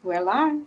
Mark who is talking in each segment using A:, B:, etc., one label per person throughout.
A: We're live.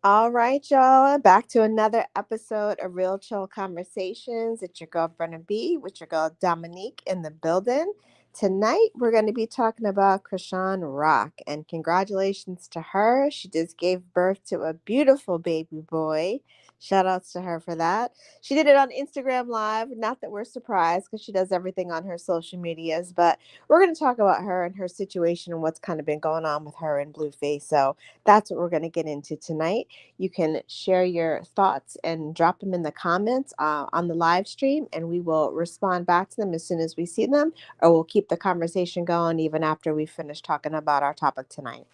B: All right, y'all. Back to another episode of Real Chill Conversations. It's your girl Brenna B with your girl Dominique in the building. Tonight we're going to be talking about Chrisean Rock, and congratulations to her. She just gave birth to a beautiful baby boy. Shout outs to her for that. She did it on Instagram Live. Not that we're surprised because she does everything on her social medias, but we're going to talk about her and her situation and what's kind of been going on with her and Blueface. So that's what we're going to get into tonight. You can share your thoughts and drop them in the comments on the live stream, and we will respond back to them as soon as we see them, or we'll keep the conversation going even after we finish talking about our topic tonight.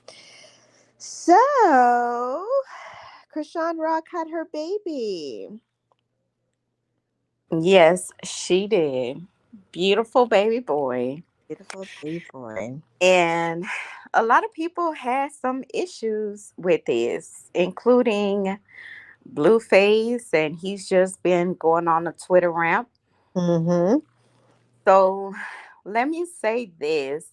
B: So, Krishan Rock had her baby.
A: Yes, she did. Beautiful baby boy.
B: Beautiful baby boy.
A: And a lot of people had some issues with this, including Blueface, and he's just been going on a Twitter rant.
B: Mm-hmm.
A: So let me say this.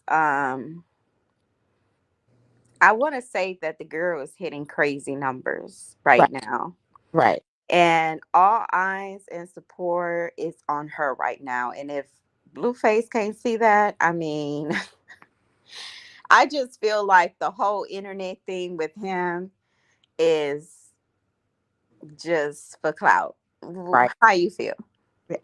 A: I want to say that the girl is hitting crazy numbers right
B: Right.
A: now.
B: Right.
A: And all eyes and support is on her right now. And if Blueface can't see that, I mean, I just feel like the whole internet thing with him is just for clout.
B: Right.
A: How you feel?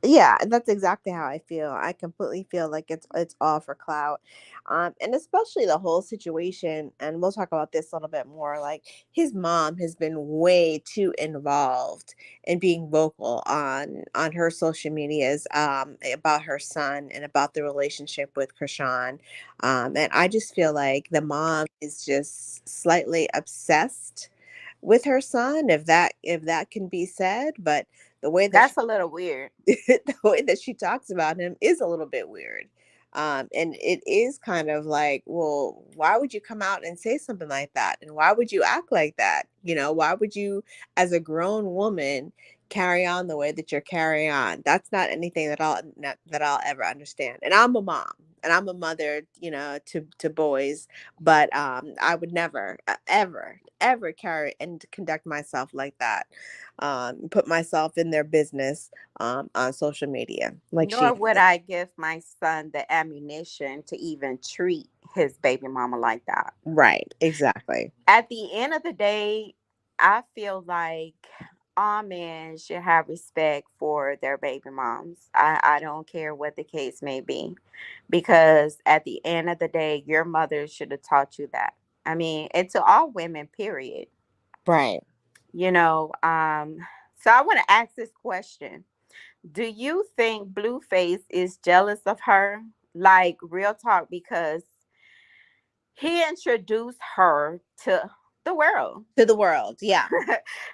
B: Yeah, that's exactly how I feel. I completely feel like it's all for clout, and especially the whole situation. And we'll talk about this a little bit more. Like his mom has been way too involved in being vocal on her social medias about her son and about the relationship with Krishan, and I just feel like the mom is just slightly obsessed with her son, if that can be said, but the way that
A: That's a little weird.
B: the way that she talks about him is a little bit weird. And it is kind of like, well, why would you come out and say something like that? And why would you act like that? Why would you, as a grown woman, carry on the way that you're carrying on? That's not anything that I'll ever understand. And I'm a mom and I'm a mother, to boys, but I would never, ever, ever carry and conduct myself like that. Put myself in their business on social media like
A: Nor
B: she
A: would
B: has.
A: I give my son the ammunition to even treat his baby mama like that.
B: Right, exactly.
A: At the end of the day, I feel like all men should have respect for their baby moms. I don't care what the case may be. Because at the end of the day, your mother should have taught you that. I mean, and to all women, period.
B: Right.
A: You know, so I want to ask this question. Do you think Blueface is jealous of her? Like real talk, because he introduced her to the world.
B: To the world. Yeah.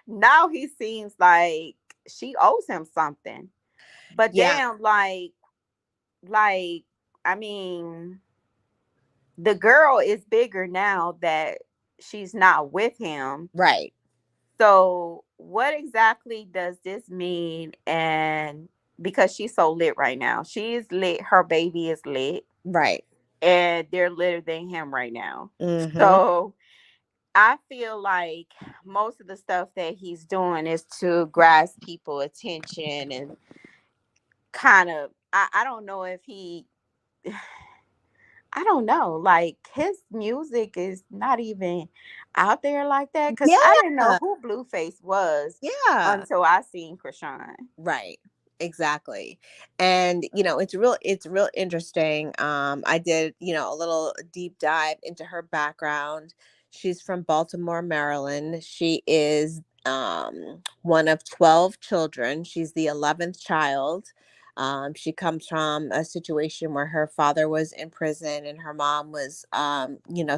A: Now he seems like she owes him something. But
B: Yeah.
A: damn, like, I mean, the girl is bigger now that she's not with him.
B: Right.
A: So, what exactly does this mean? And because she's so lit right now, she's lit, her baby is lit,
B: Right.
A: and they're litter than him right now.
B: Mm-hmm.
A: So, I feel like most of the stuff that he's doing is to grasp people attention and kind of I don't know if he I don't know, like his music is not even out there like that because I
B: Yeah.
A: didn't know who Blueface was
B: Yeah.
A: until I seen Krishan.
B: Right. Exactly. And it's real interesting. I did, a little deep dive into her background. She's from Baltimore, Maryland. She is one of 12 children. She's the 11th child. She comes from a situation where her father was in prison and her mom was,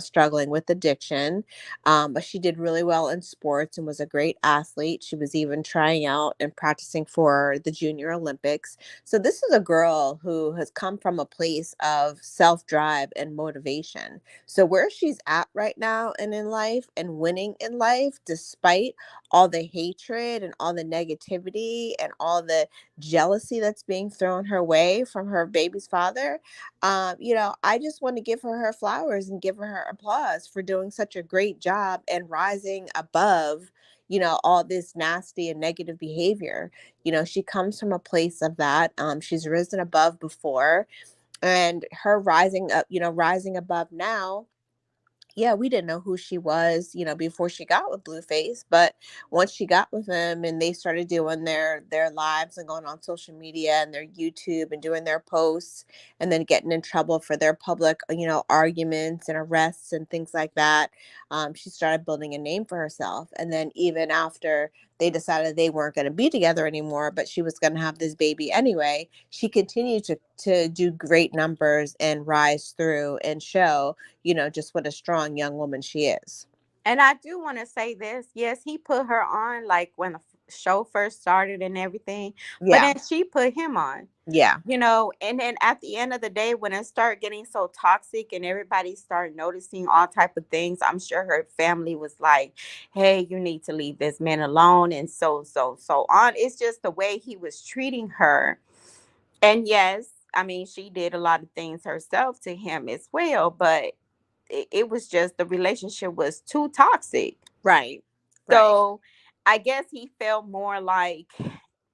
B: struggling with addiction. But she did really well in sports and was a great athlete. She was even trying out and practicing for the Junior Olympics. So, this is a girl who has come from a place of self drive and motivation. So, where she's at right now and in life and winning in life, despite all the hatred and all the negativity and all the jealousy that's being being thrown her way from her baby's father, I just want to give her flowers and give her applause for doing such a great job and rising above, all this nasty and negative behavior. She comes from a place of that. She's risen above before, and her rising above now. Yeah, we didn't know who she was, before she got with Blueface, but once she got with him and they started doing their lives and going on social media and their YouTube and doing their posts and then getting in trouble for their public, arguments and arrests and things like that, she started building a name for herself. And then even after they decided they weren't going to be together anymore, but she was going to have this baby anyway, she continued to do great numbers and rise through and show, just what a strong young woman she is.
A: And I do want to say this. Yes, he put her on like when the show first started and everything, but
B: Yeah.
A: then she put him on.
B: Yeah.
A: And then at the end of the day, when it started getting so toxic and everybody started noticing all type of things, I'm sure her family was like, hey, you need to leave this man alone, and so on. It's just the way he was treating her. And yes, I mean, she did a lot of things herself to him as well, but it was just the relationship was too toxic.
B: Right. Right.
A: So I guess he felt more like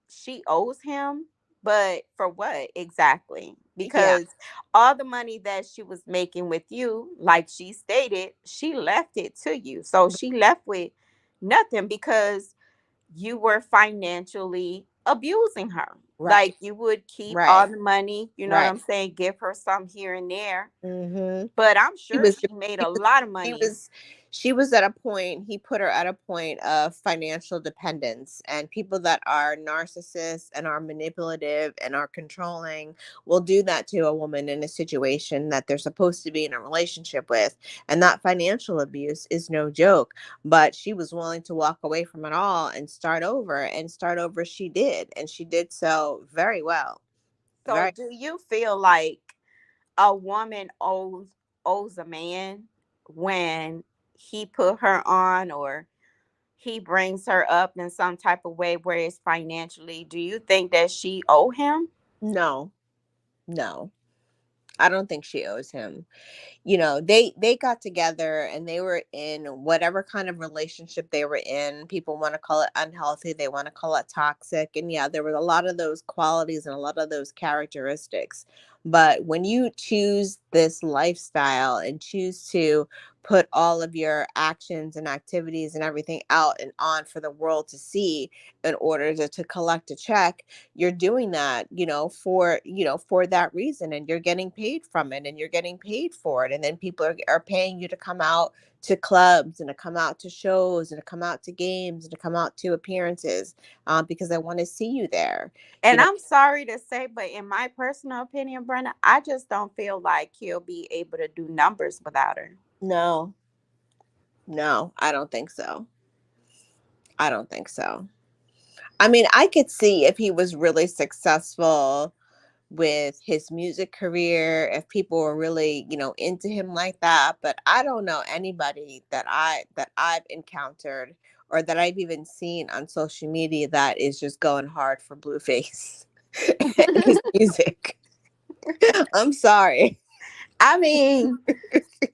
A: she owes him, but for what exactly?
B: Yeah.
A: Because all the money that she was making with you, like she stated, she left it to you. So she left with nothing because you were financially abusing her.
B: Right.
A: Like you would keep all
B: Right.
A: the money, you know what
B: Right.
A: I'm saying, give her some here and there.
B: Mhm.
A: But I'm
B: She
A: sure
B: was
A: she made
B: she
A: a
B: was
A: lot of
B: she
A: money.
B: was she was at a point, he put her at a point of financial dependence, and people that are narcissists and are manipulative and are controlling will do that to a woman in a situation that they're supposed to be in a relationship with. And that financial abuse is no joke, but she was willing to walk away from it all and start over she did, and she did so very well.
A: So
B: Very.
A: do you feel like a woman owes a man when he put her on, or he brings her up in some type of way where it's financially? Do you think that she owe him?
B: No. No. I don't think she owes him. They got together and they were in whatever kind of relationship they were in. People want to call it unhealthy, they want to call it toxic, and yeah, there were a lot of those qualities and a lot of those characteristics. But when you choose this lifestyle and choose to put all of your actions and activities and everything out and on for the world to see in order to collect a check, you're doing that, for that reason, and you're getting paid from it and you're getting paid for it. And then people are paying you to come out to clubs and to come out to shows and to come out to games and to come out to appearances, because I want to see you there. you
A: And
B: know
A: I'm sorry to say, but in my personal opinion, Brenda, I just don't feel like he'll be able to do numbers without her.
B: no, no, I don't think so. I don't think so. I mean, I could see if he was really successful with his music career, if people were really, into him like that. But I don't know anybody that I've encountered or that I've even seen on social media that is just going hard for Blueface and his music. I'm sorry.
A: I mean,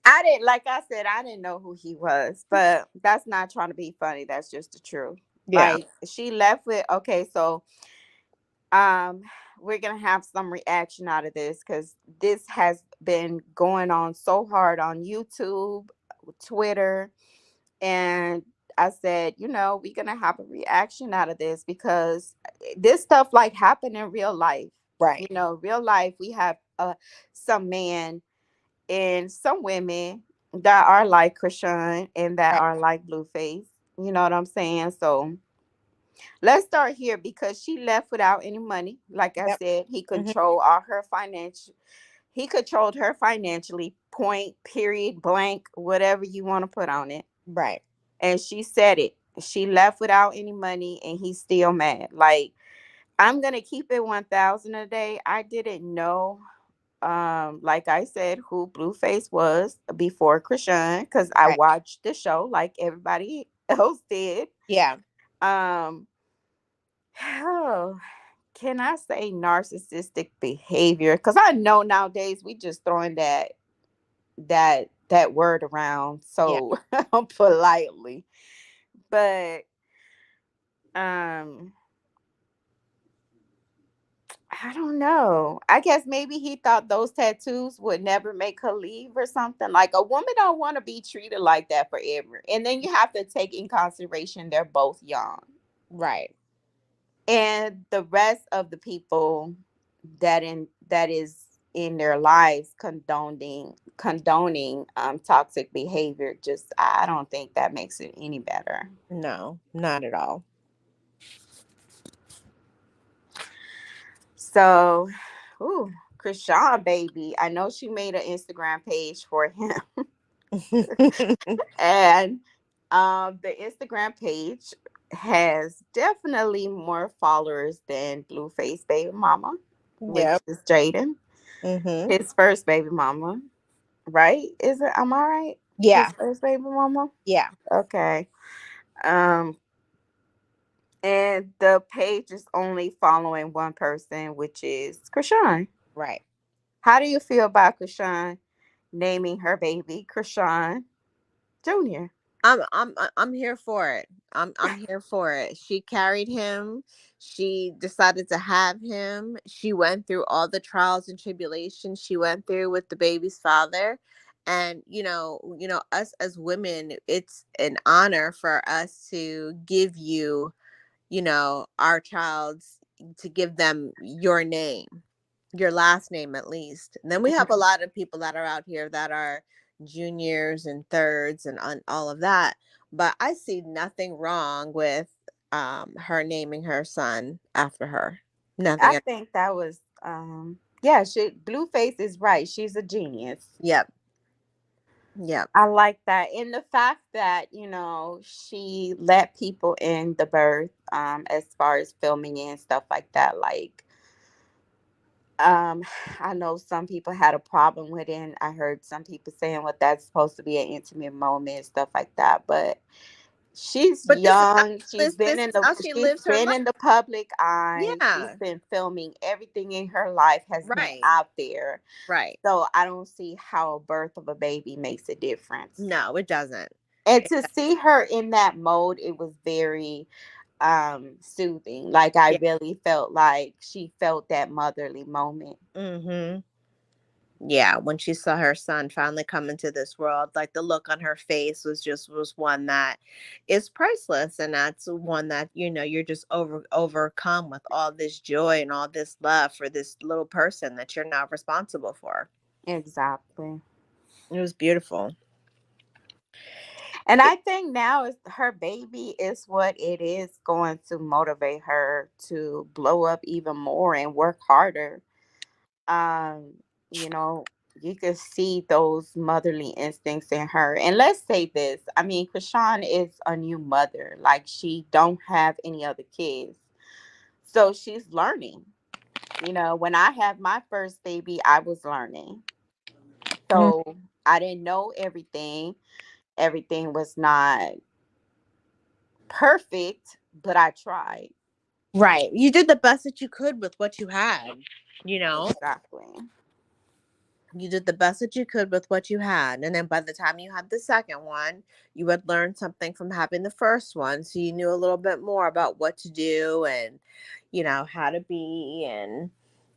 A: I didn't, like I said, I didn't know who he was, but that's not trying to be funny. That's just the truth.
B: Yeah.
A: Like she left with, okay, so um we're gonna have some reaction out of this because this has been going on so hard on YouTube, Twitter, and I said, we're gonna have a reaction out of this because this stuff like happened in real life.
B: Right.
A: Real life, we have some men and some women that are like Chrisean and that
B: Right.
A: are like Blueface. You know what I'm saying? So let's start here because she left without any money. Like I
B: Yep.
A: said,
B: Hmm.
A: he controlled her financially, point, period, blank, whatever you want to put on it.
B: Right.
A: And she said it. She left without any money and he's still mad. Like, I'm gonna keep it 1,000 a day. I didn't know, like I said, who Blueface was before Chrisean, because I
B: Right.
A: watched the show like everybody else did.
B: Yeah.
A: Um can I say narcissistic behavior? Because I know nowadays we just throwing that word around
B: Yeah.
A: so politely. But um I don't know. I guess maybe he thought those tattoos would never make her leave or something. Like a woman don't want to be treated like that forever. And then you have to take in consideration they're both young.
B: Right.
A: And the rest of the people that is in their lives condoning toxic behavior, just I don't think that makes it any better.
B: No, not at all.
A: So, ooh, Chrisean baby, I know she made an Instagram page for him. And the Instagram page has definitely more followers than Blueface baby mama, which
B: Yep.
A: is Jaden,
B: Mhm.
A: his first baby mama. Right? Is it? Am I right?
B: Yeah.
A: His first baby mama.
B: Yeah.
A: Okay. Um, and the page is only following one person, which is Krishan.
B: Right.
A: How do you feel about Krishan naming her baby Krishan Junior?
B: I'm here for it. I'm here for it. She carried him. She decided to have him. She went through all the trials and tribulations she went through with the baby's father. And us as women, it's an honor for us to give you, our child's, to give them your name, your last name at least. And then we have a lot of people that are out here that are juniors and thirds and all of that. But I see nothing wrong with her naming her son after her.
A: I
B: Nothing.
A: think that was yeah, she Blueface is right. She's a genius.
B: Yep. Yep.
A: I like that. And the fact that, she let people in the birth, as far as filming and stuff like that. Like, um, I know some people had a problem with it. And I heard some people saying, well, that's supposed to be an intimate moment and stuff like that. But she's
B: But this is how
A: young.
B: this is how she
A: She's
B: lives her
A: been
B: life.
A: in the public eye. She's
B: Yeah.
A: been filming. Everything in her life has been
B: Right.
A: out there.
B: Right.
A: So I don't see how a birth of a baby makes a difference.
B: No, it doesn't.
A: And to see her in that mode, it was very soothing. Like I
B: Yeah.
A: really felt like she felt that motherly moment.
B: Mhm. Yeah, when she saw her son finally come into this world, like the look on her face was one that is priceless, and that's one that you're just overcome with all this joy and all this love for this little person that you're now responsible for.
A: Exactly.
B: It was beautiful.
A: And I think now is her baby is what it is going to motivate her to blow up even more and work harder. Um, you know, you can see those motherly instincts in her. And let's say this, I mean, Krishan is a new mother. Like she don't have any other kids. So she's learning. When I had my first baby, I was learning.
B: Mm.
A: So I didn't know everything. Everything was not perfect, but I tried.
B: Right. You did the best that you could with what you had. You know,
A: Exactly.
B: you did the best that you could with what you had. And then by the time you had the second one, you had learned something from having the first one. So you knew a little bit more about what to do and, how to be. And,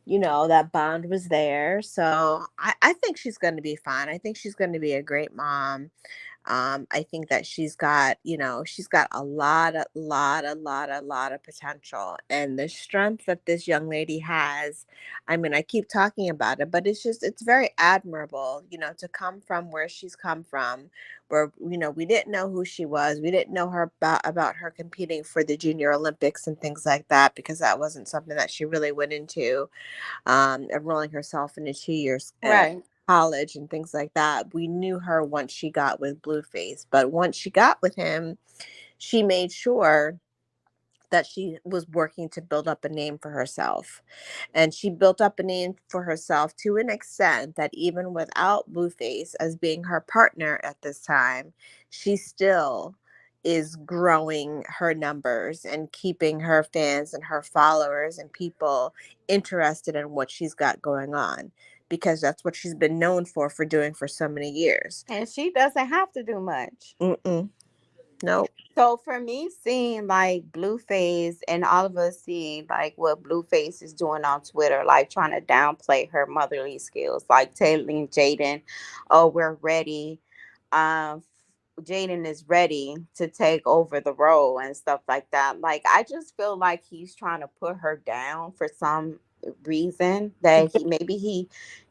B: that bond was there. So I think she's going to be fine. I think she's going to be a great mom. I think that she's got a lot of potential, and the strength that this young lady has. I mean, I keep talking about it, but it's very admirable, to come from where she's come from, where we didn't know who she was, we didn't know her about her competing for the Junior Olympics and things like that, because that wasn't something that she really went into, enrolling herself into 2 years
A: Right.
B: college and things like that. We knew her once she got with Blueface, but once she got with him, she made sure that she was working to build up a name for herself. And she built up a name for herself to an extent that even without Blueface as being her partner at this time, she still is growing her numbers and keeping her fans and her followers and people interested in what she's got going on, because that's what she's been known for doing for so many years.
A: And she doesn't have to do much.
B: Mm-mm. Nope.
A: So for me, seeing like Blueface and all of us seeing like what Blueface is doing on Twitter, like trying to downplay her motherly skills, like telling Jaden, "Oh, we're ready. Um, Jaden is ready to take over the role and stuff like that." Like I just feel like he's trying to put her down for some reason that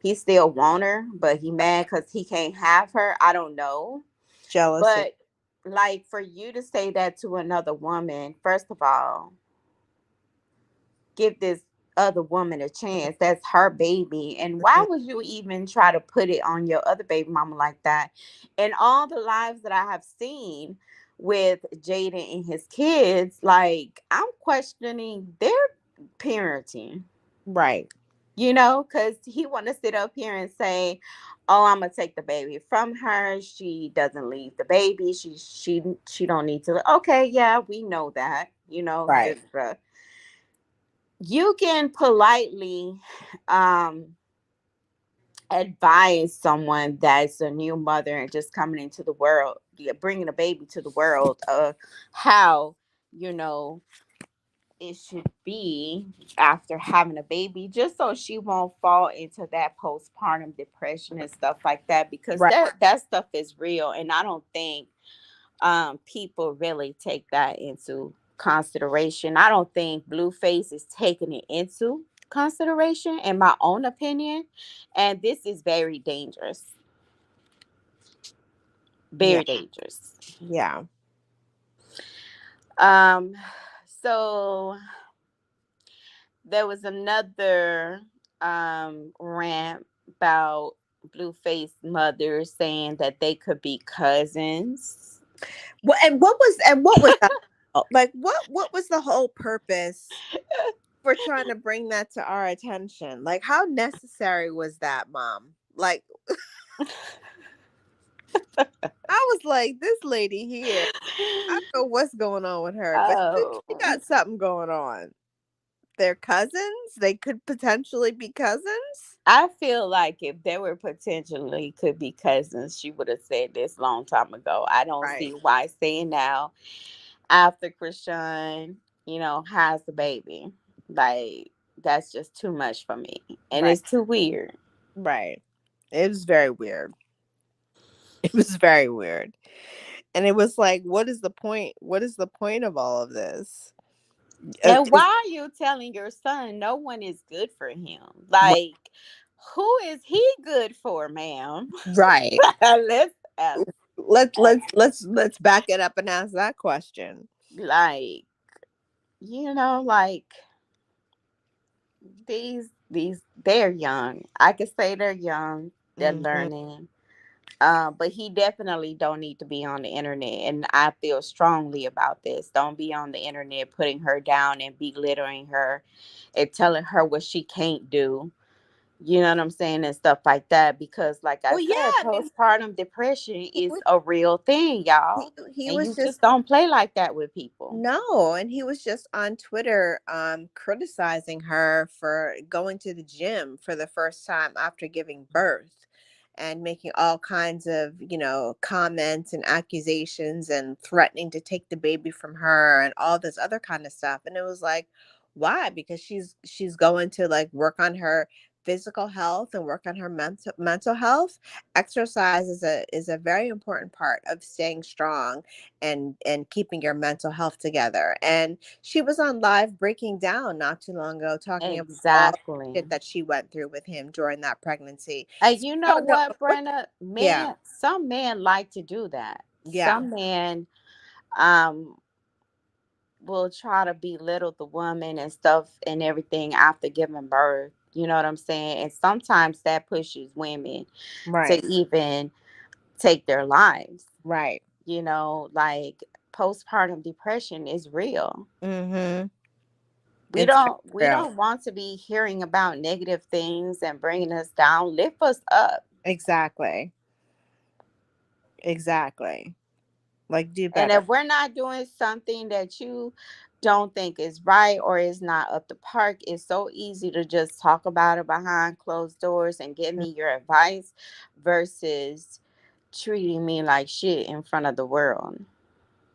A: he still want her, but he mad because he can't have her. I don't know,
B: Jealousy.
A: but like for you to say that to another woman, first of all, give this other woman a chance. That's her baby. And why would you even try to put it on your other baby mama like that? And all the lives that I have seen with Jaden and his kids, like I'm questioning their parenting.
B: Right.
A: Because he want to sit up here and say, "Oh, I'm gonna take the baby from her. She doesn't leave the baby. She don't need to." Okay, yeah, we know that.
B: Right.
A: You can politely um advise someone that's a new mother and just coming into the world, yeah, bringing a baby to the world, how you know it should be after having a baby, just so she won't fall into that postpartum depression and stuff like that, because
B: Right.
A: that stuff is real. And I don't think people really take that into consideration. I don't think Blueface is taking it into consideration, in my own opinion. And this is very dangerous.
B: Yeah.
A: Very dangerous.
B: Yeah.
A: Um, so there was another rant about Blueface mother saying that they could be cousins.
B: What was that about? Like, what was the whole purpose for trying to bring that to our attention? Like, how necessary was that, Mom? Like, I was like, this lady here, I don't know what's going on with her, but she
A: Oh,
B: got something going on. They're cousins. They could potentially be cousins.
A: I feel like if they were potentially could be cousins, she would have said this long time ago. I don't
B: Right.
A: see why saying now after Chrisean, has the baby. Like that's just too much for me. And
B: Right.
A: it's too weird.
B: Right. It was very weird. It was very weird. And it was like, what is the point? What is the point of all of this?
A: And
B: Is
A: why are you telling your son no one is good for him?
B: right.
A: Like, who is he good for, ma'am?
B: Right.
A: Let's ask.
B: Let's back it up and ask that question.
A: Like, like these they're young. I could say they're young. They're
B: Hmm.
A: learning. But he definitely don't need to be on the internet, and I feel strongly about this. Don't be on the internet putting her down and belittling her and telling her what she can't do. You know what I'm saying? And stuff like that. Because like I
B: Well, yeah.
A: said,
B: I mean,
A: postpartum depression
B: he
A: is
B: was
A: a real thing,
B: he,
A: y'all.
B: he
A: And
B: was
A: you
B: just
A: just don't play like that with people.
B: no, and he was just on Twitter criticizing her for going to the gym for the first time after giving birth and making all kinds of, comments and accusations and threatening to take the baby from her and all this other kind of stuff. And it was like, why? Because she's going to like work on her physical health and work on her mental health. Exercise is a very important part of staying strong and keeping your mental health together. And she was on live breaking down not too long ago, talking about all the
A: Exactly.
B: shit that she went through with him during that pregnancy.
A: And
B: So
A: you
B: I
A: know
B: don't know
A: what,
B: what.
A: Brenna?
B: Yeah.
A: Some men like to do that.
B: Yeah.
A: Some men um will try to belittle the woman and stuff and everything after giving birth. You know what I'm saying? And sometimes that pushes women to
B: Right.
A: even take their lives.
B: Right.
A: Like postpartum depression is real.
B: Mm-hmm.
A: We
B: It's
A: don't we
B: real.
A: don't want to be hearing about negative things and bringing us down. Lift us up.
B: Exactly. Exactly. Like, do
A: And
B: better.
A: if we're not doing something that you don't think is right or is not up to park, it's so easy to just talk about it behind closed doors and give me your advice versus treating me like shit in front of the world.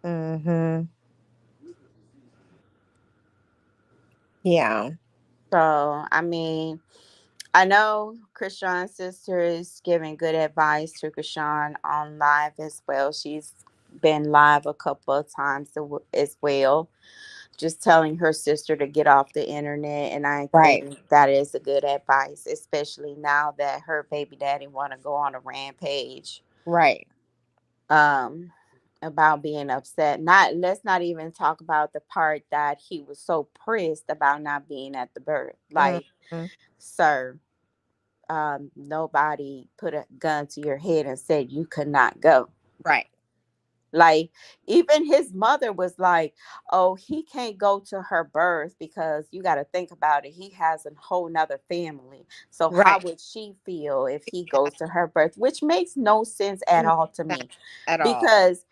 B: Mm-hmm. Yeah.
A: So, I mean, I know Chrisean's sister is giving good advice to Chrisean on live as well. She's been live a couple of times as well, just telling her sister to get off the internet. And I
B: Right.
A: think that is a good advice, especially now that her baby daddy want to go on a rampage
B: Right.
A: um, about being upset. Not let's not even talk about the part that he was so pressed about not being at the birth. Like,
B: Mm-hmm.
A: sir, nobody put a gun to your head and said you could not go.
B: Right.
A: Like, even his mother was like, "Oh, he can't go to her birth because you got to think about it. He has a whole nother family. So how
B: Right.
A: would she feel if he goes to her birth?" Which makes no sense at
B: No
A: all to
B: sense
A: me,
B: at all.
A: because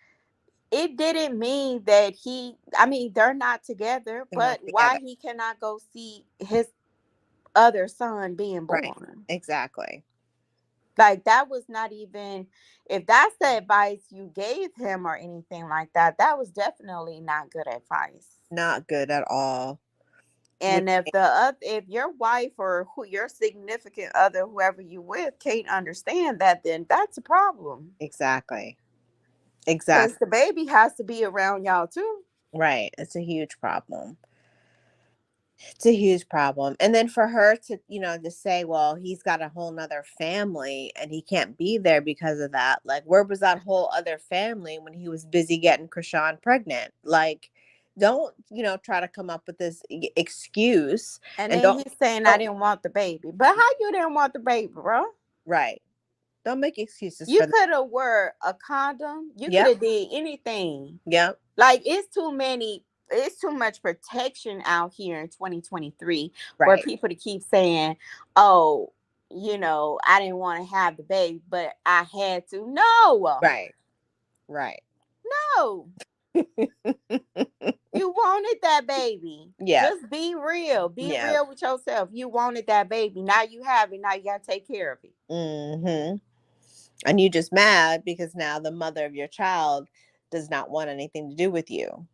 A: it didn't mean that he. I mean, they're not together,
B: They're not
A: but why
B: together.
A: he cannot go see his other son being
B: Right.
A: born?
B: Exactly.
A: Like, that was not even, if that's the advice you gave him or anything like that, that was definitely not good advice.
B: Not good at all. Which,
A: And if your wife or who your significant other, whoever you with, can't understand that, then that's a problem.
B: exactly.
A: Because
B: Exactly.
A: the baby has to be around y'all too.
B: Right. It's a huge problem. It's a huge problem. And then for her to, to say, well, he's got a whole nother family and he can't be there because of that. Like, where was that whole other family when he was busy getting Krishan pregnant? Like, don't, try to come up with this excuse
A: And
B: and
A: then he's saying, "I
B: don't,
A: didn't want the baby." But how you didn't want the baby, bro?
B: right. Don't make excuses
A: You
B: for that.
A: could have wore a condom. You could
B: Yep.
A: have did anything.
B: Yep.
A: Like, it's too much protection out here in 2023 for
B: Right.
A: people to keep saying, "Oh, I didn't want to have the baby, but I had to." No.
B: Right. Right.
A: No. You wanted that baby.
B: Yeah.
A: Just be real. Be
B: Yeah.
A: real with yourself. You wanted that baby. Now you have it. Now you got to take care of it.
B: Mm-hmm. And you just mad because now the mother of your child does not want anything to do with you.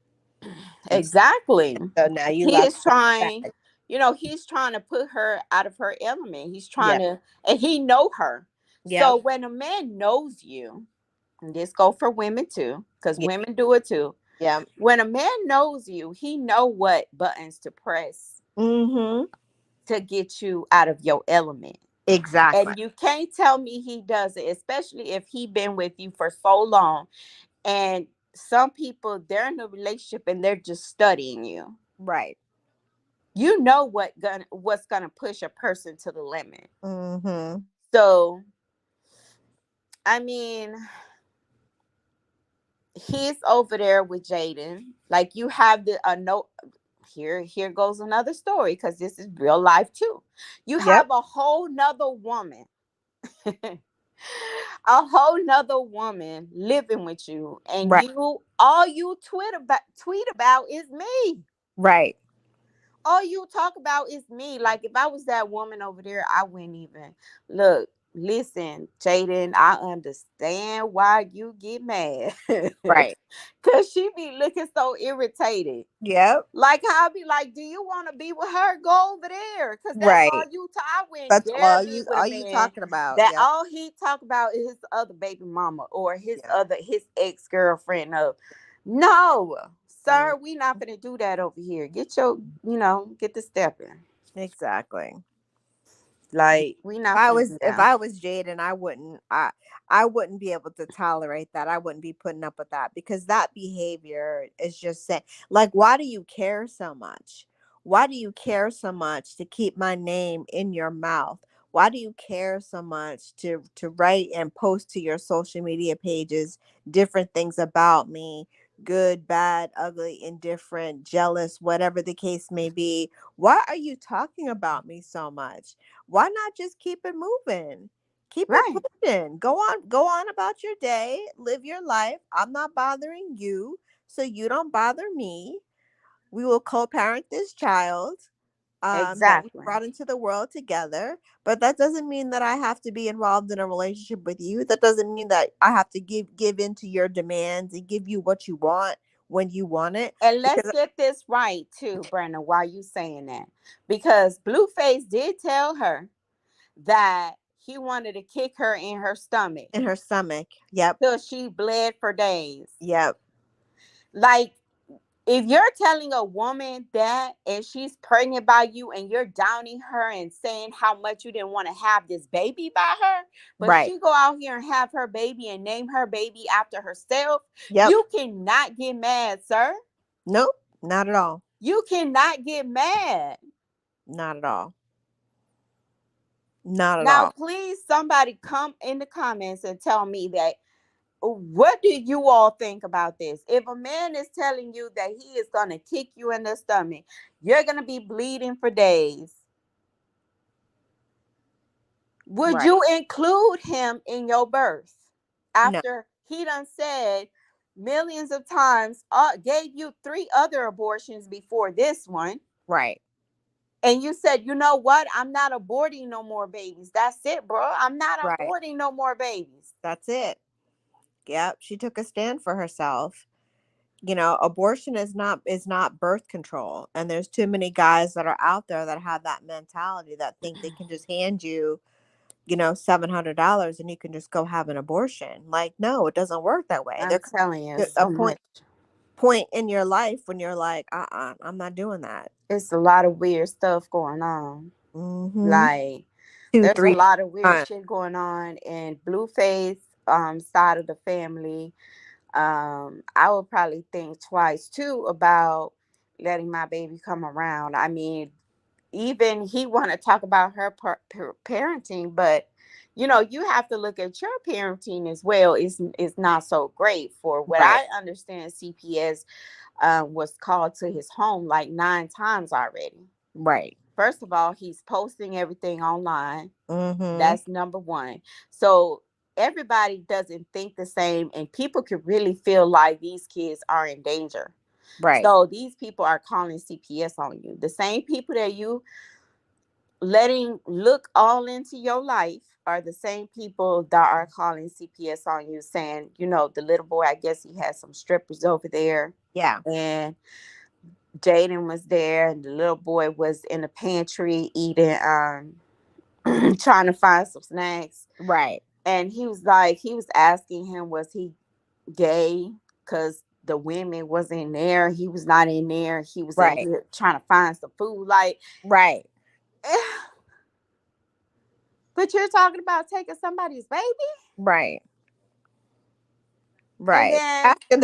B: And
A: Exactly.
B: so now you
A: He
B: left
A: is
B: her
A: trying,
B: sad.
A: he's trying to put her out of her element. He's trying
B: Yeah.
A: to, and he know her. So
B: Yep.
A: when a man knows you, and this go for women too, because
B: Yeah.
A: women do it too.
B: Yeah.
A: When a man knows you, he know what buttons to press
B: Mm-hmm.
A: to get you out of your element.
B: Exactly.
A: And you can't tell me he doesn't, especially if he been with you for so long. And some people, they're in a relationship and they're just studying you.
B: Right.
A: You know what's gonna push a person to the limit.
B: Mm-hmm.
A: So, I mean, he's over there with Jaden. Like, you have the a no. Here goes another story, because this is real life too. You
B: Yep.
A: have a whole nother woman, a whole nother woman living with you, and
B: Right.
A: all you tweet about is me.
B: Right.
A: All you talk about is me. Like, if I was that woman over there, I wouldn't even look. Listen, Jaden, I understand why you get mad.
B: Right.
A: Cause she be looking so irritated.
B: Yep.
A: Like, how I be like, "Do you want to be with her? Go over there." Cause that's all
B: Right.
A: I wouldn't
B: That's
A: dare
B: all
A: be
B: you
A: with a
B: all you
A: man
B: talking about.
A: that
B: Yep.
A: all he talk about is his other baby mama or
B: Yep.
A: his ex-girlfriend. Of No,
B: Mm,
A: sir, we not gonna do that over here. Get the stepping.
B: exactly.
A: Like, we
B: If
A: not
B: I
A: finna
B: was
A: do
B: if
A: that.
B: I was Jaden, I wouldn't be able to tolerate that. I wouldn't be putting up with that because that behavior is just saying, like, why do you care so much? Why do you care so much to keep my name in your mouth? Why do you care so much to write and post to your social media pages different things about me, good, bad, ugly, indifferent, jealous, whatever the case may be? Why are you talking about me so much? Why not just keep it moving? Keep it
A: Right.
B: pushing. Go on about your day. Live your life. I'm not bothering you, so you don't bother me. We will co-parent this child that we
A: Exactly.
B: brought into the world together. But that doesn't mean that I have to be involved in a relationship with you. That doesn't mean that I have to give into your demands and give you what you want when you want it.
A: And let's
B: Because
A: get this right too, Brenda, why you saying that? Because Blueface did tell her that he wanted to kick her in her stomach
B: in her stomach. Yep.
A: till she bled for days.
B: Yep.
A: Like, if you're telling a woman that and she's pregnant by you and you're downing her and saying how much you didn't want to have this baby by her, but
B: Right.
A: she go out here and have her baby and name her baby after herself,
B: Yep.
A: you cannot get mad, sir.
B: Nope. Not at all.
A: You cannot get mad.
B: Not at all. Not at
A: Now,
B: all.
A: please, somebody come in the comments and tell me that what do you all think about this? If a man is telling you that he is going to kick you in the stomach, you're going to be bleeding for days. Would
B: Right.
A: you include him in your birth
B: No.
A: after he done said millions of times, gave you 3 other abortions before this one?
B: Right.
A: And you said, you know what? I'm not aborting no more babies. That's it, bro. I'm not
B: Right.
A: aborting no more babies.
B: That's it. Yep. She took a stand for herself. Abortion is not birth control, and there's too many guys that are out there that have that mentality that think they can just hand you $700 and you can just go have an abortion. Like, no, it doesn't work that way.
A: I'm
B: There comes
A: telling you,
B: a
A: so much.
B: point in your life when you're like, I'm not doing that.
A: It's a lot of weird stuff going on.
B: Mm-hmm.
A: Like,
B: Two,
A: there's a
B: three
A: lot of weird
B: times.
A: shit going on in Blueface side of the family. I would probably think twice too about letting my baby come around. I mean, even he want to talk about her parenting, but you have to look at your parenting as well. It's not so great. For what
B: Right.
A: I understand, CPS was called to his home like 9 times already.
B: Right.
A: First of all, he's posting everything online.
B: Mm-hmm.
A: That's number one. So everybody doesn't think the same, and people could really feel like these kids are in danger.
B: Right.
A: So these people are calling CPS on you. The same people that you letting look all into your life are the same people that are calling CPS on you, saying, the little boy, I guess he had some strippers over there,
B: Yeah.
A: and Jaden was there, and the little boy was in the pantry eating, trying to find some snacks.
B: Right.
A: And he was asking him, was he gay? Because the women was in there. He was not in there. He was in
B: Right.
A: here trying to find some food. Like,
B: Right.
A: but you're talking about taking somebody's baby?
B: Right.
A: And
B: Right.
A: then
B: After
A: I'm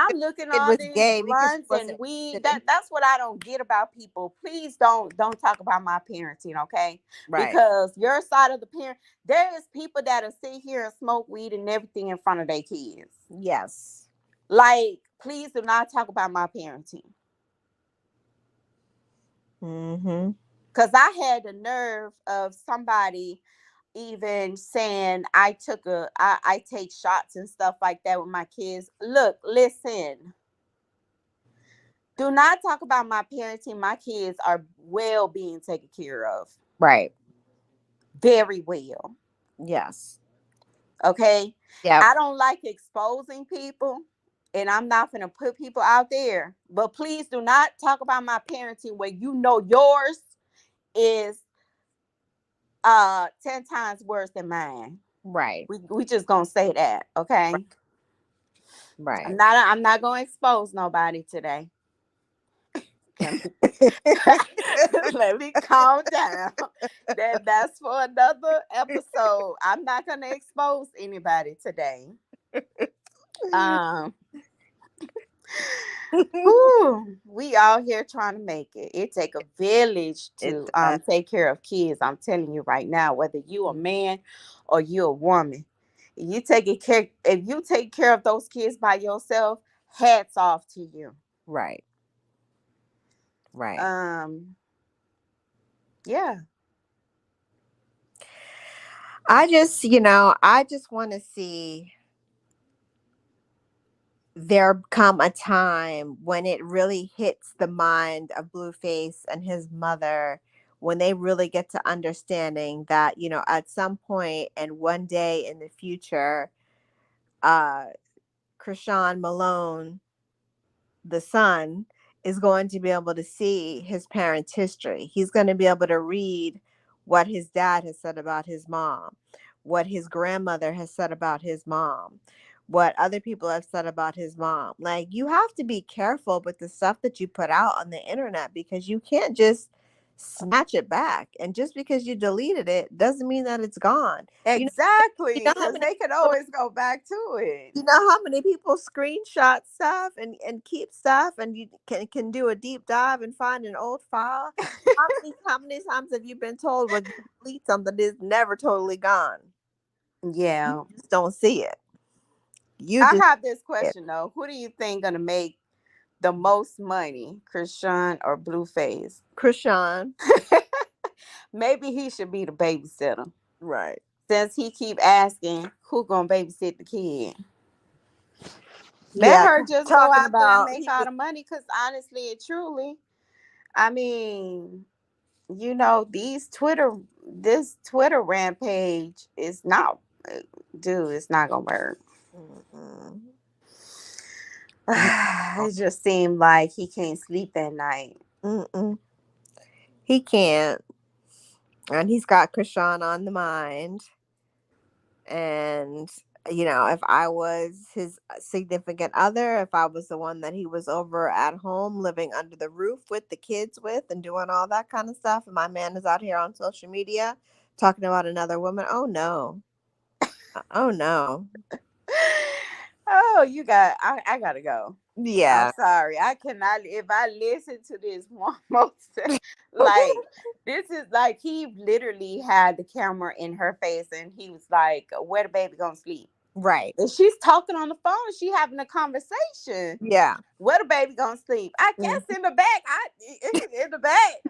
B: the
A: looking at
B: kid
A: all
B: was
A: these
B: gay because he
A: blunts and
B: wasn't
A: weed.
B: interested in.
A: That's what I don't get about people. Please don't talk about my parenting, okay?
B: Right.
A: Because your side of the parent, there is people that'll sit here and smoke weed and everything in front of their kids.
B: Yes.
A: Like, please do not talk about my parenting.
B: Mm-hmm.
A: Because I had the nerve of somebody even saying I take shots and stuff like that with my kids. Look, listen. Do not talk about my parenting. My kids are well being taken care of.
B: Right.
A: Very well.
B: Yes.
A: Okay.
B: Yep.
A: I don't like exposing people, and I'm not going to put people out there. But please do not talk about my parenting where yours is 10 times worse than mine.
B: Right.
A: We just gonna say that, okay?
B: Right.
A: I'm not gonna expose nobody today. Let me, let me calm down. That's for another episode. I'm not gonna expose anybody today. Um Whew, we all here trying to make it. It take a village
B: It
A: to
B: does.
A: take care of kids. I'm telling you right now, whether you a man or you a woman, if you take care of those kids by yourself, hats off to you.
B: Right. Right.
A: Um, yeah.
B: I just want to see there come a time when it really hits the mind of Blueface and his mother, when they really get to understanding that, at some point and one day in the future, uh Chrisean Malone, the son, is going to be able to see his parents' history. He's going to be able to read what his dad has said about his mom, what his grandmother has said about his mom, what other people have said about his mom. Like, you have to be careful with the stuff that you put out on the internet, because you can't just snatch it back. And just because you deleted it doesn't mean that it's gone. You know, you
A: Exactly,
B: know how
A: because
B: many
A: they could
B: people
A: always go back to it.
B: you know how many people screenshot stuff and keep stuff, and you can do a deep dive and find an old file? How many times have you been told, well, you delete something that's never totally gone? You
A: Yeah.
B: just don't see it. You
A: I
B: just
A: have this
B: see it.
A: question though. Who do you think gonna make the most money, Chrisean or Blueface?
B: Krishan.
A: Maybe he should be the babysitter.
B: Right.
A: Since he keep asking who gonna babysit the kid. Let
B: Yeah,
A: her
B: 'cause
A: just go
B: talking
A: out there and
B: about
A: make
B: he
A: all
B: was
A: the money. Cause honestly and truly, I mean, this Twitter rampage is not, dude, it's not gonna work.
B: mm-mm,
A: It just seemed like he can't sleep at night.
B: mm-mm. He can't, and he's got Krishan on the mind. And, if I was his significant other, if I was the one that he was over at home living under the roof with the kids with and doing all that kind of stuff, and my man is out here on social media talking about another woman, oh no. Oh no.
A: Oh, I gotta go. I'm
B: Yeah.
A: sorry. I cannot, if I listen to this one more time, like, this is like he literally had the camera in her face and he was like, where the baby gonna sleep?
B: Right.
A: And she's talking on the phone, she having a conversation.
B: Yeah.
A: Where the baby gonna sleep? I
B: Mm.
A: guess in the back. In the back.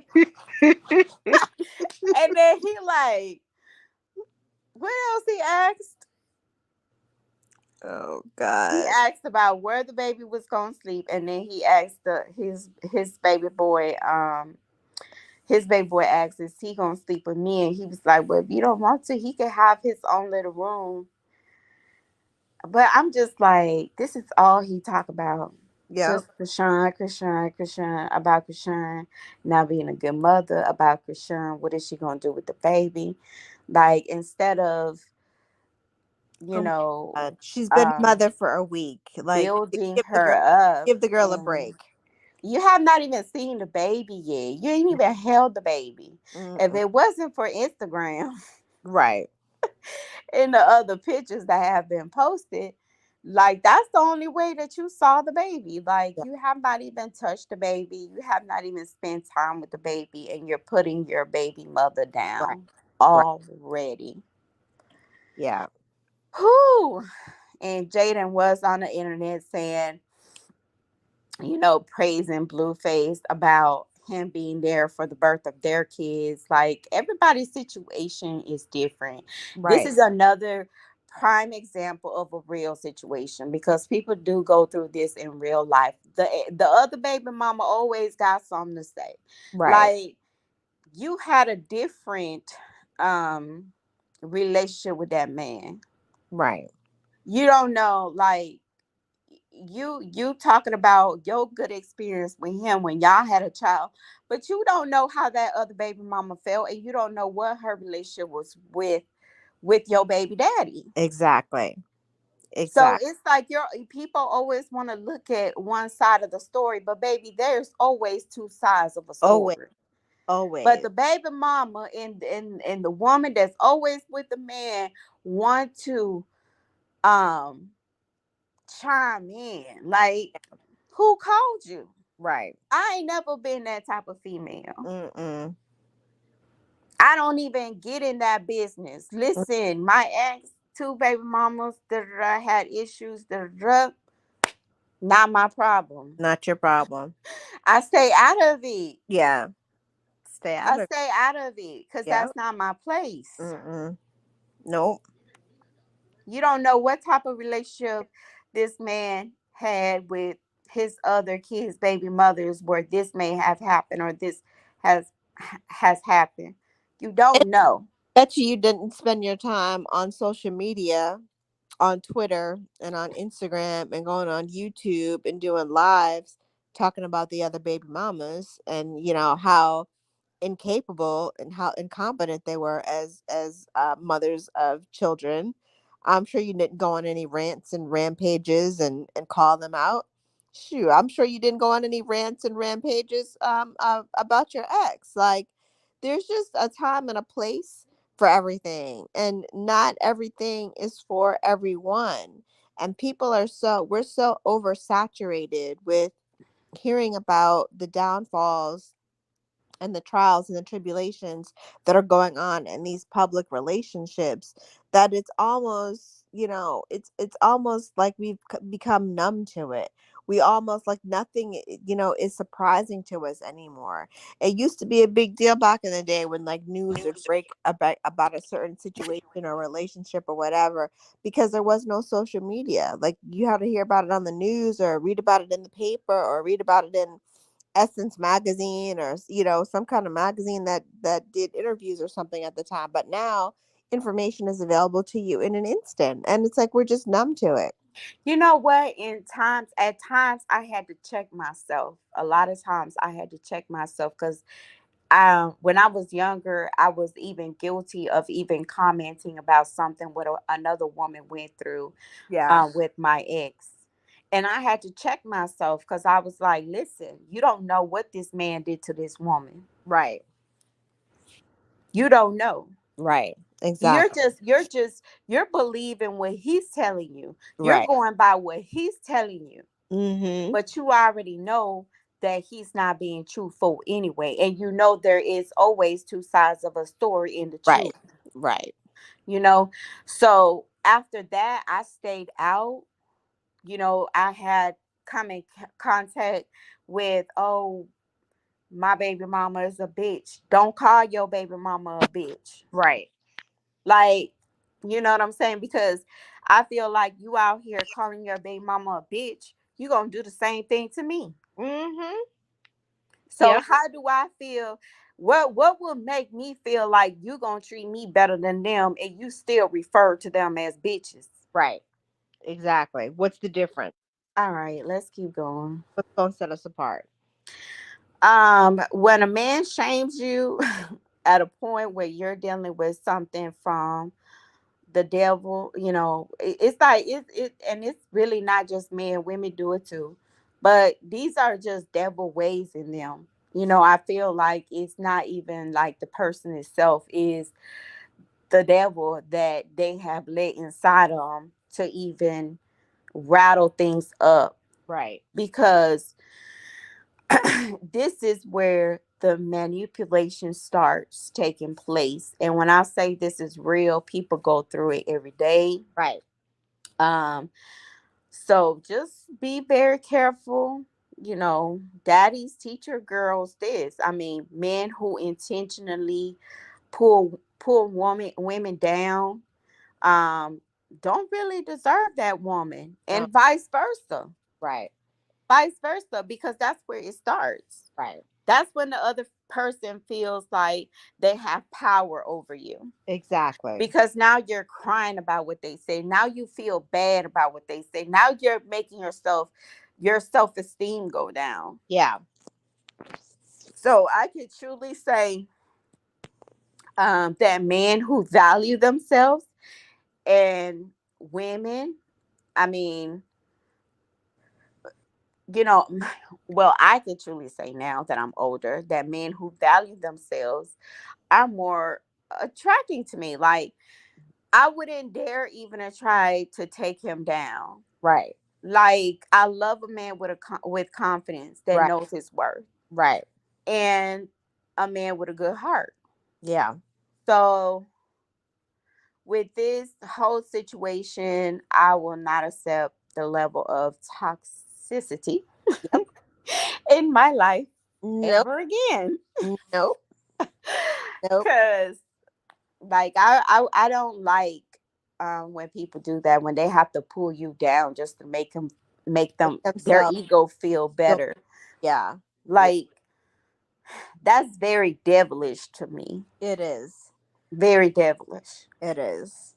A: And then he like, what else he asked?
B: Oh
A: He
B: God.
A: asked about where the baby was gonna sleep, and then he asked his baby boy. His baby boy asked, "Is he gonna sleep with me?" And he was like, "Well, if you don't want to, he can have his own little room." But I'm just like, this is all he talk about.
B: Yep.
A: Just Chrisean, Chrisean, Chrisean, about Chrisean not being a good mother, about Chrisean, what is she gonna do with the baby? Like, instead of, you
B: Oh my
A: know,
B: God. She's been a
A: um,
B: mother for a week. Like,
A: building
B: give the
A: her
B: girl
A: up,
B: give the girl a
A: and
B: break.
A: you have not even seen the baby yet. You ain't even held the baby. If
B: Mm-mm.
A: it wasn't for Instagram
B: Right.
A: and the other pictures that have been posted, like, that's the only way that you saw the baby. Like,
B: Yeah.
A: you have not even touched the baby. You have not even spent time with the baby, and you're putting your baby mother
B: Right.
A: down
B: Right.
A: already.
B: Yeah.
A: Whew. And Jaden was on the internet saying, praising Blueface about him being there for the birth of their kids. Like, everybody's situation is different. This
B: Right.
A: is another prime example of a real situation because people do go through this in real life. The other baby mama always got something to say.
B: Right.
A: Like, you had a different um relationship with that man.
B: Right.
A: You don't know, like, you talking about your good experience with him when y'all had a child, but you don't know how that other baby mama felt, and you don't know what her relationship was with your baby daddy.
B: Exactly.
A: So
B: Exactly.
A: it's like your people always want to look at one side of the story, but baby, there's always two sides of a
B: Always.
A: story. But
B: Always.
A: the baby mama and the woman that's always with the man want to um chime in. Like, who called you?
B: Right.
A: I ain't never been that type of female.
B: Mm-mm.
A: I don't even get in that business. Listen, my ex, two baby mamas that had issues, not my problem.
B: Not your problem.
A: I stay out of it.
B: Yeah. Stay out
A: I
B: of.
A: stay out of it because
B: Yeah.
A: that's not my place.
B: Mm-mm. Nope.
A: You don't know what type of relationship this man had with his other kids, baby mothers, where this may have happened or this has has happened. You
B: And
A: don't know.
B: bet you didn't spend your time on social media, on Twitter and on Instagram and going on YouTube and doing lives talking about the other baby mamas and how incapable and how incompetent they were as mothers of children. I'm sure you didn't go on any rants and rampages and call them out. Shoot, I'm sure you didn't go on any rants and rampages about your ex. Like, there's just a time and a place for everything, and not everything is for everyone. And we're so oversaturated with hearing about the downfalls and the trials and the tribulations that are going on in these public relationships, that it's almost, it's almost like become numb to it. We almost, like, nothing, is surprising to us anymore. It used to be a big deal back in the day when, like, news would break about a certain situation or relationship or whatever, because there was no social media. Like, you had to hear about it on the news or read about it in the paper or read about it in Essence magazine, or some kind of magazine that did interviews or something at the time. But now information is available to you in an instant, and it's like we're just numb to it.
A: You know what? At times, I had to check myself. A lot of times, I had to check myself because when I was younger, I was even guilty of even commenting about something what another woman went through
B: Yeah.
A: with my ex. And I had to check myself because I was like, listen, you don't know what this man did to this woman.
B: Right.
A: You don't know.
B: Right.
A: You're
B: Exactly.
A: just, you're just, you're believing what he's telling you. You're
B: Right.
A: going by what he's telling you.
B: Mm-hmm.
A: But you already know that he's not being truthful anyway. And you know there is always two sides of a story in the
B: Right.
A: truth,
B: Right.
A: you know. So after that, I stayed out. I had come in contact with, oh, my baby mama is a bitch. Don't call your baby mama a bitch.
B: Right.
A: Like, you know what I'm saying? Because I feel like you out here calling your baby mama a bitch, you gonna do the same thing to me.
B: Mm-hmm.
A: So
B: Yep.
A: how do I feel? What will make me feel like you gonna treat me better than them and you still refer to them as bitches?
B: Right. Exactly. What's the difference?
A: All right, let's keep going.
B: What's going to set us apart?
A: When a man shames you at a point where you're dealing with something from the devil, it's like and it's really not just men, women do it too. But these are just devil ways in them. I feel like it's not even like the person itself is the devil that they have let inside of them to even rattle things up,
B: Right.
A: because this is where the manipulation starts taking place. And when I say this is real, people go through it every day.
B: Right.
A: um so just be very careful. Daddies, teach your girls this. I mean, men who intentionally pull women down, um don't really deserve that woman,
B: No.
A: and vice versa.
B: Right.
A: Because that's where it starts.
B: Right.
A: That's when the other person feels like they have power over you,
B: Exactly.
A: because now you're crying about what they say. Now you feel bad about what they say. Now you're making your self-esteem go down.
B: Yeah.
A: So I can truly say, that men who value themselves, and women, I mean, you know, well, I can truly say now that I'm older that men who value themselves are more attracting to me. Like, I wouldn't dare even to try to take him down.
B: Right.
A: Like, I love a man with confidence that
B: Right.
A: knows his worth,
B: Right.
A: and a man with a good heart.
B: Yeah.
A: So with this whole situation, I will not accept the level of toxicity
B: Yep.
A: in my life
B: Nope.
A: ever again.
B: Nope. Nope.
A: Cause Like I don't like when people do that, when they have to pull you down just to make
B: Make
A: them their
B: themselves
A: ego feel
B: feel,
A: better.
B: yeah, yeah,
A: Like that's very devilish to me.
B: it is.
A: Very devilish.
B: It is.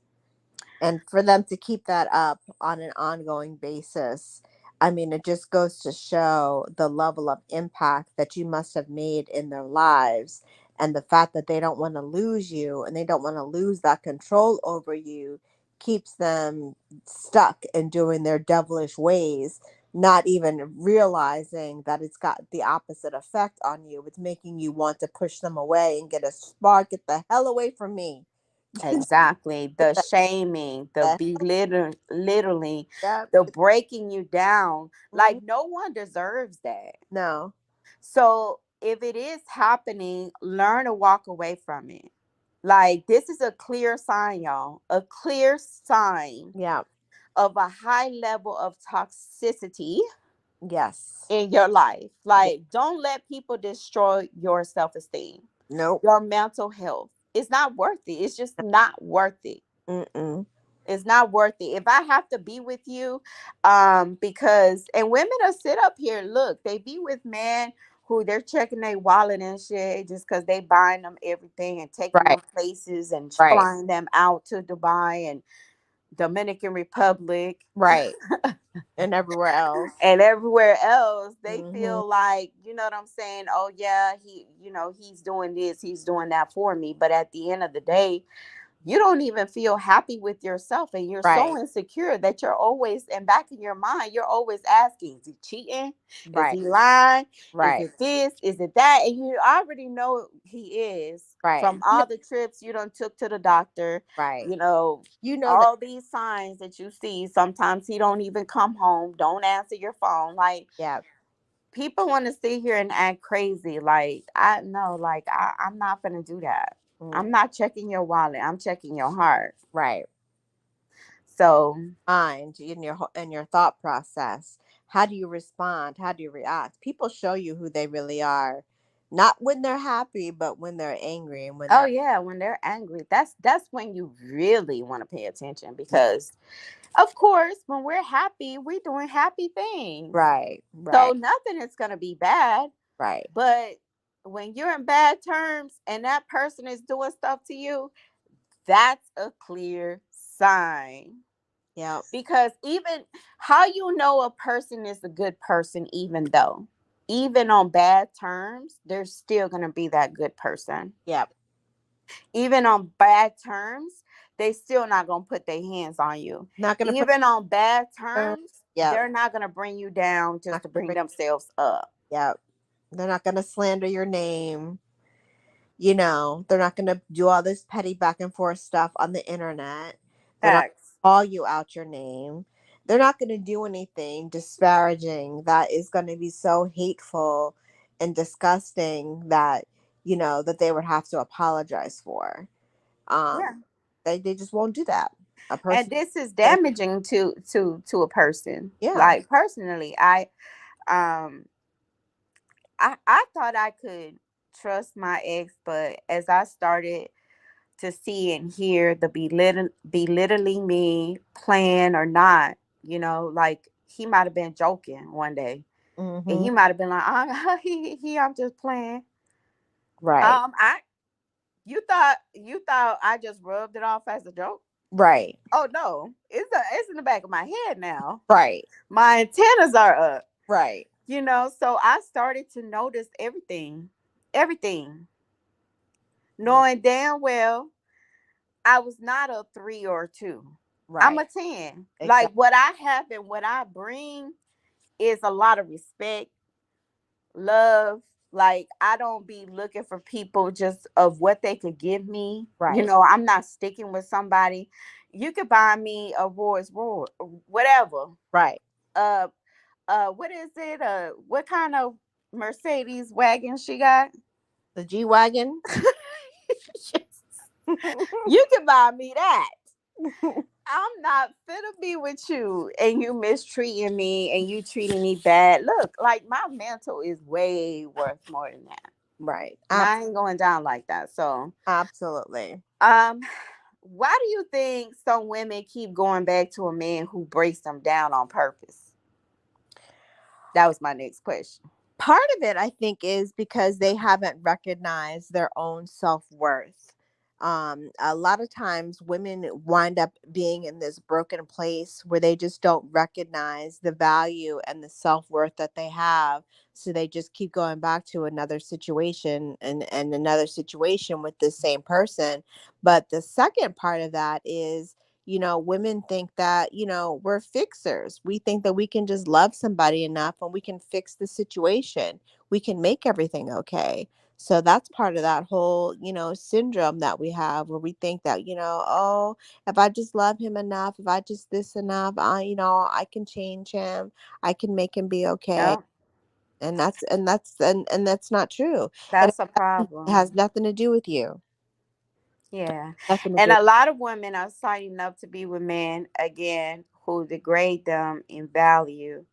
B: And for them to keep that up on an ongoing basis, I mean, it just goes to show the level of impact that you must have made in their lives, and the fact that they don't want to lose you and they don't want to lose that control over you keeps them stuck in doing their devilish ways, not even realizing that it's got the opposite effect on you. It's making you want to push them away and get a spark, get the hell away from me.
A: Exactly.
B: Get
A: The shaming, the
B: the
A: belittling, literally,
B: Yep.
A: the breaking you down.
B: Mhm.
A: Like no one deserves that.
B: No.
A: So if it is happening, learn to walk away from it. Like this is a clear sign, y'all. A clear sign
B: Yeah.
A: of a high level of toxicity
B: Yes.
A: in your life.
B: Yeah.
A: Like don't let people destroy your self-esteem,
B: Nope.
A: your mental health. It's not worth it. It's just not worth it.
B: Mm-mm.
A: It's not worth it. If I have to be with you, because and women will sit up here, look, they be with men who they're checking their wallet and shit just because they buying them everything and taking
B: Right.
A: them places and
B: Right.
A: flying them out to Dubai and Dominican Republic
B: Right. And everywhere else.
A: and everywhere else. They
B: Mm-hmm.
A: feel like, you know what I'm saying? Oh yeah, he's doing this, he's doing that for me. But at the end of the day, you don't even feel happy with yourself, and you're so
B: Right.
A: insecure that you're always in back of your mind, you're always asking, is he cheating, is
B: Right.
A: he lying, is
B: Right.
A: it this, is it that, and you already know he is
B: Right.
A: from all the trips you done took to the doctor.
B: Right.
A: you know
B: You know that.
A: all these signs that you see. Sometimes he don't even come home, don't answer your phone. Like
B: Yeah.
A: people want to sit here and act crazy. Like I know, like I'm not gonna do that.
B: Mm.
A: I'm not checking your wallet, I'm checking your heart.
B: Right.
A: So,
B: Mind in your thought process. How do you respond? How do you react? People show you who they really are, not when they're happy, but when they're angry and when
A: oh
B: they're
A: yeah, when they're angry, that's when you really want to pay attention, because of course, when we're happy, we're doing happy things.
B: right.
A: So
B: Right.
A: nothing is going to be bad,
B: Right.
A: but when you're in bad terms and that person is doing stuff to you, that's a clear sign.
B: Yeah.
A: Because even how you know a person is a good person, even though, even on bad terms, they're still going to be that good person.
B: Yeah.
A: Even on bad terms, they still not going to put their hands on you.
B: Not gonna put.
A: Even on bad terms,
B: Yeah.
A: they're not going to bring you down just
B: Not
A: to
B: gonna
A: bring
B: bring.
A: themselves up.
B: Yeah. They're not going to slander your name. They're not going to do all this petty back and forth stuff on the internet. They're not
A: Facts.
B: gonna call you out your name. They're not going to do anything disparaging that is going to be so hateful and disgusting that, that they would have to apologize for.
A: Yeah.
B: They just won't do that. A
A: And
B: person,
A: this is damaging to a person.
B: yeah.
A: Like personally, um I thought I could trust my ex, but as I started to see and hear the belittling me, playing or not, like he might have been joking one day, and
B: Hmm.
A: he might have been like, I'm just playing.
B: Right.
A: I you thought I just rubbed it off as a joke?
B: Right.
A: Oh no, it's in the back of my head now.
B: Right.
A: My antennas are up.
B: Right.
A: So I started to notice everything,
B: Yeah.
A: knowing damn well I was not a 3 or 2. I'm
B: Right.
A: a 10. Like
B: Exactly.
A: what I have and what I bring is a lot of respect, love. Like I don't be looking for people just of what they could give me.
B: Right.
A: I'm not sticking with somebody. You could buy me a Rolls Royce, whatever.
B: Right.
A: Uh what is it? What kind of Mercedes wagon she got?
B: The G Wagon.
A: You can buy me that. I'm not finna be with you and you mistreating me and you treating me bad. Look, like my mental is way worth more than that.
B: Right.
A: And I ain't going down like that. So
B: Absolutely.
A: Um, why do you think some women keep going back to a man who breaks them down on purpose? That was my next question.
B: Part of it, I think, is because they haven't recognized their own self-worth. A lot of times women wind up being in this broken place where they just don't recognize the value and the self-worth that they have, so they just keep going back to another situation and another situation with this same person. But the second part of that is, women think that, we're fixers. We think that we can just love somebody enough and we can fix the situation. We can make everything okay. So that's part of that whole, syndrome that we have, where we think that, oh, if I just love him enough, if I just this enough, I can change him. I can make him be okay.
A: Yeah,
B: And that's not true. And
A: that's a
B: it has
A: problem.
B: nothing to do with you.
A: Yeah.
B: Nothing to
A: And
B: do.
A: a lot of women are signing up to be with men again who degrade them in value.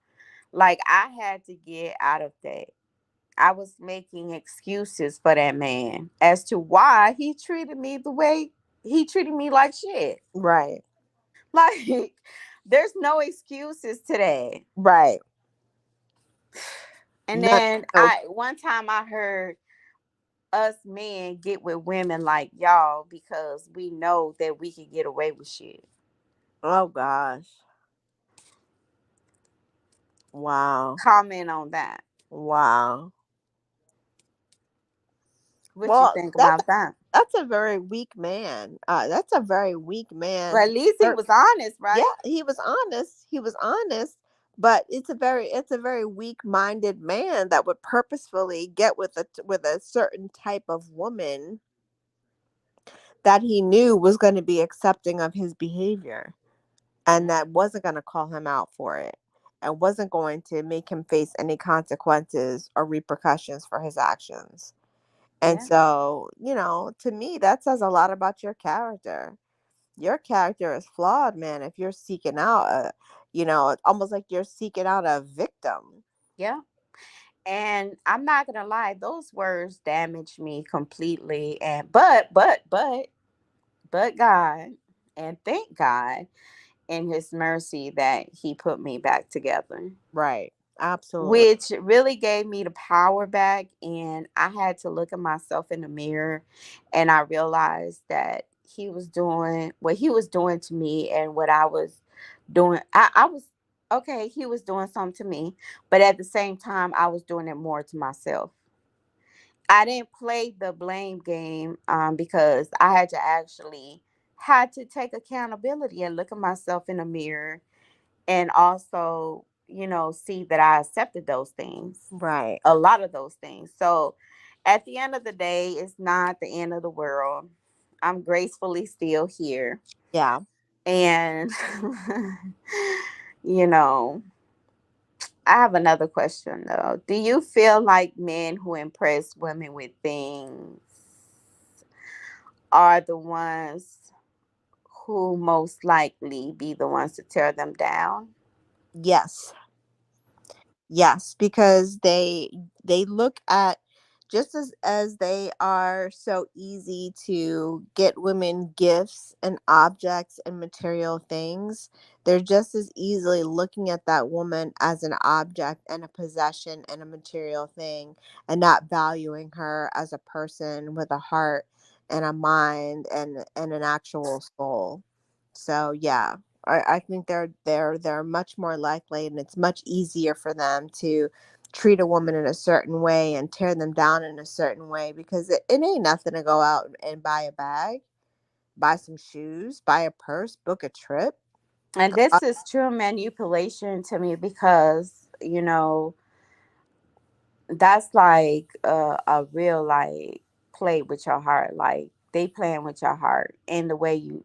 A: Like I had to get out of that. I was making excuses for that man as to why he treated me the way he treated me like shit.
B: Right.
A: Like there's no excuses to that.
B: Right.
A: And
B: None.
A: then
B: So,
A: I one time I heard us men get with women like y'all because we know that we can get away with shit.
B: oh gosh. Wow.
A: Comment on that.
B: Wow.
A: What you
B: Well,
A: think about that?
B: that's a very weak man. That's a very weak
A: Well,
B: man.
A: at least he
B: Er,
A: was honest,
B: Yeah,
A: right?
B: he was honest. He was honest, but it's a very weak-minded man that would purposefully get with a certain type of woman that he knew was going to be accepting of his behavior, and
A: Mm,
B: that wasn't going to call him out for it, and wasn't going to make him face any consequences or repercussions for his actions. And
A: yeah,
B: so, to me, that says a lot about your character. Your character is flawed, man. If you're seeking out it's almost like you're seeking out a victim.
A: yeah. And I'm not gonna lie, those words damaged me completely. And but God, and thank God in His mercy that He put me back together,
B: Right. Absolutely.
A: which really gave me the power back. And I had to look at myself in the mirror, and I realized that He was doing what He was doing to me, and what I was doing. I was okay. He was doing something to me, but at the same time, I was doing it more to myself. I didn't play the blame game because I had to take accountability and look at myself in the mirror, and also, see that I accepted those things,
B: Right.
A: a lot of those things. So at the end of the day, it's not the end of the world. I'm gracefully still here.
B: Yeah.
A: And, you know, I have another question though. Do you feel like men who impress women with things are the ones who most likely be the ones to tear them down?
B: Yes. Yes, because they look at, just as they are so easy to get women gifts and objects and material things, they're just as easily looking at that woman as an object and a possession and a material thing, and not valuing her as a person with a heart and a mind and an actual soul. So yeah, I think they're much more likely, and it's much easier for them to treat a woman in a certain way and tear them down in a certain way, because it ain't nothing to go out and buy a bag, buy some shoes, buy a purse, book a trip.
A: And this is true manipulation to me because, that's like a real like play with your heart. Like they playing with your heart in the way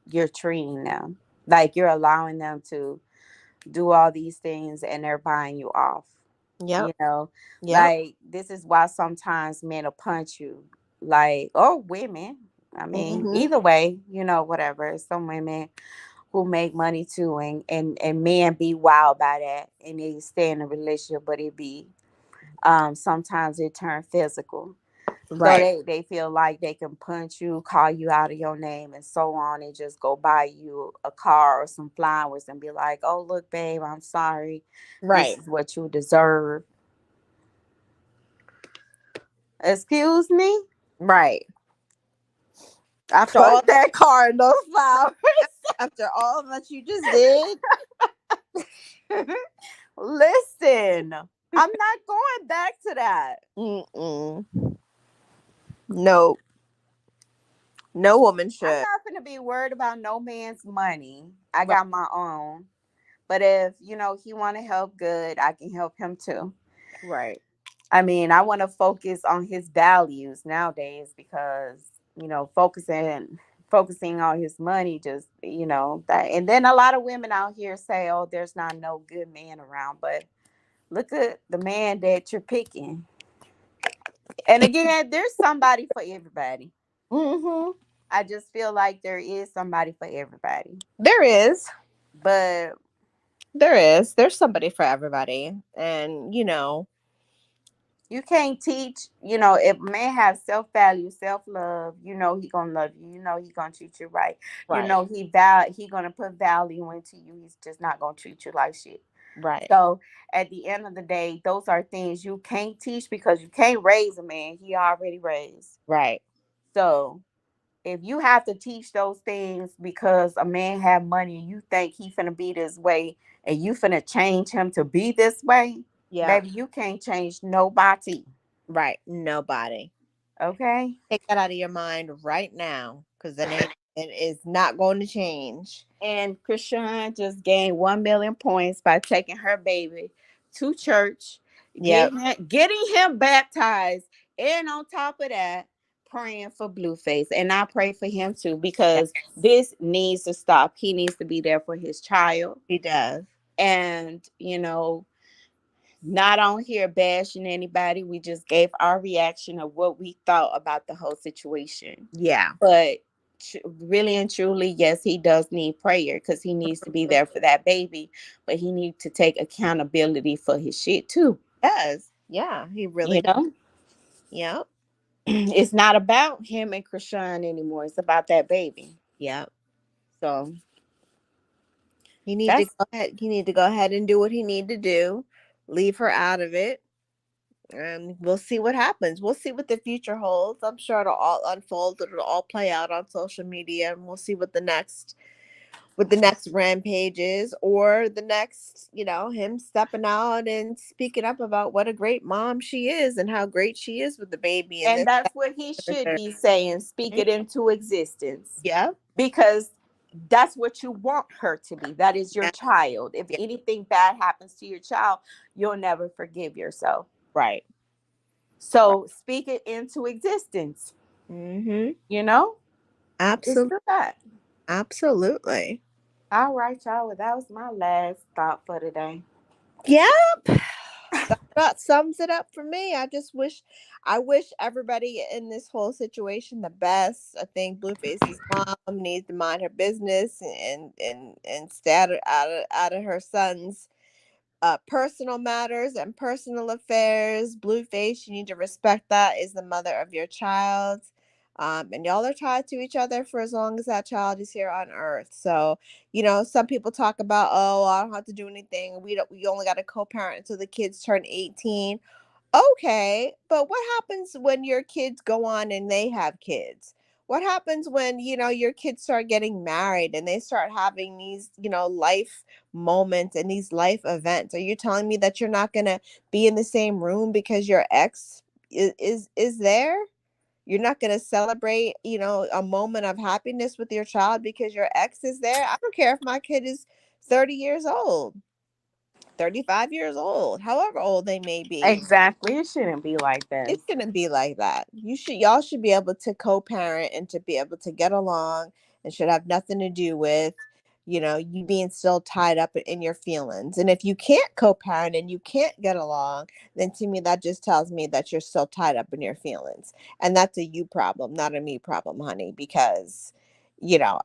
A: you're treating them. Like you're allowing them to do all these things and they're buying you off.
B: Yep.
A: You know,
B: Yep.
A: like this is why sometimes men will punch you. Like, or women. I mean,
B: Mhm.
A: either way, whatever. Some women who make money too, and men be wild by that, and they stay in a relationship, but it be sometimes it turn physical. So
B: Right.
A: they feel like they can punch you, call you out of your name, and so on, and just go buy you a car or some flowers and be like, "Oh, look, babe, I'm sorry. This
B: Right.
A: is what you deserve." Excuse me?
B: Right. After all
A: Put
B: that,
A: that car in those flowers.
B: after all that you just did.
A: Listen, I'm not going back to that.
B: Mm-mm. No, no woman
A: I'm
B: should.
A: not going to be worried about no man's money. I
B: Right.
A: got my own. But if, he want to help, good, I can help him too.
B: Right.
A: I mean, I want to focus on his values nowadays because, focusing on his money just, that. And then a lot of women out here say, "Oh, there's not no good man around." But look at the man that you're picking. And again, there's somebody for everybody.
B: Mm-hmm.
A: I just feel like there is somebody for everybody.
B: There is.
A: But
B: There is. There's somebody for everybody. And,
A: you can't teach, if a man have self-value, self-love, he gonna love you, he gonna treat you right.
B: right.
A: He gonna put value into you. He's just not gonna treat you like shit.
B: Right.
A: So at the end of the day, those are things you can't teach because you can't raise a man. He already raised.
B: Right.
A: So if you have to teach those things because a man have money and you think he finna be this way and you finna change him to be this way,
B: Yeah.
A: baby, you can't change nobody.
B: Right. Nobody.
A: Okay.
B: Take that out of your mind right now because it is not going to change.
A: And Chrisean just gained 1 million points by taking her baby to church,
B: Yep.
A: getting him baptized, and on top of that, praying for Blueface. And I pray for him too
B: Yes,
A: because this needs to stop. He needs to be there for his child.
B: he does.
A: And, not on here bashing anybody. We just gave our reaction of what we thought about the whole situation.
B: Yeah.
A: But really and truly, yes, he does need prayer because he needs to be there for that baby. But he needs to take accountability for his shit too.
B: Does. Yeah, he really
A: You
B: does.
A: know,
B: Yep.
A: it's not about him and Chrisean anymore. It's about that baby.
B: Yep.
A: So
B: He
A: that's
B: need to go ahead and do what he need to do. Leave her out of it. And we'll see what happens. We'll see what the future holds. I'm sure it'll all unfold. It'll all play out on social media, and we'll see what the next rampage is, or the next, him stepping out and speaking up about what a great mom she is and how great she is with the baby and
A: and
B: this,
A: that's
B: that,
A: what he
B: and the
A: should
B: third.
A: be saying. Speak
B: Mhm.
A: it into existence.
B: Yep.
A: Because that's what you want her to be. That is your
B: Yeah.
A: child. If
B: Yeah.
A: anything bad happens to your child, you'll never forgive yourself.
B: Right. Right.
A: So speak it into existence.
B: Mm-hmm.
A: You know, just
B: Absolutely.
A: do that.
B: Absolutely.
A: All right, y'all. Well, that was my last thought for today.
B: Yep. That about sums it up for me. I wish everybody in this whole situation the best. I think Blueface's mom needs to mind her business and stay out of her son's personal matters and personal affairs. Blueface, you need to respect that is the mother of your child. And y'all are tied to each other for as long as that child is here on earth. So, some people talk about, oh, I don't have to do anything. We only got to co-parent until the kids turn 18. Okay, but what happens when your kids go on and they have kids? What happens when, your kids start getting married and they start having these, life moments and these life events? Are you telling me that you're not going to be in the same room because your ex is there? You're not going to celebrate, a moment of happiness with your child because your ex is there? I don't care if my kid is 30 years old, 35 years old, however old they may be.
A: Exactly. It shouldn't be like that.
B: It shouldn't be like that. Y'all should be able to co-parent and to be able to get along, and should have nothing to do with, you being still tied up in your feelings. And if you can't co-parent and you can't get along, then to me that just tells me that you're still tied up in your feelings. And that's a you problem, not a me problem, honey, because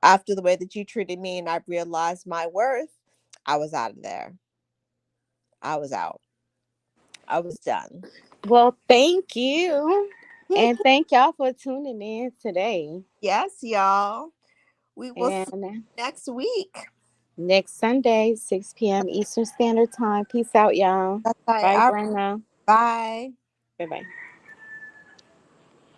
B: after the way that you treated me and I realized my worth, I was out of there. I was out. I was done.
A: Well, thank you. And thank y'all for tuning in today.
B: Yes, y'all. We will see
A: And
B: you next week.
A: next Sunday, 6 p.m. Eastern Standard Time. Peace out, y'all.
B: That's right.
A: Bye,
B: All right.
A: Brenda.
B: Bye.
A: Bye bye.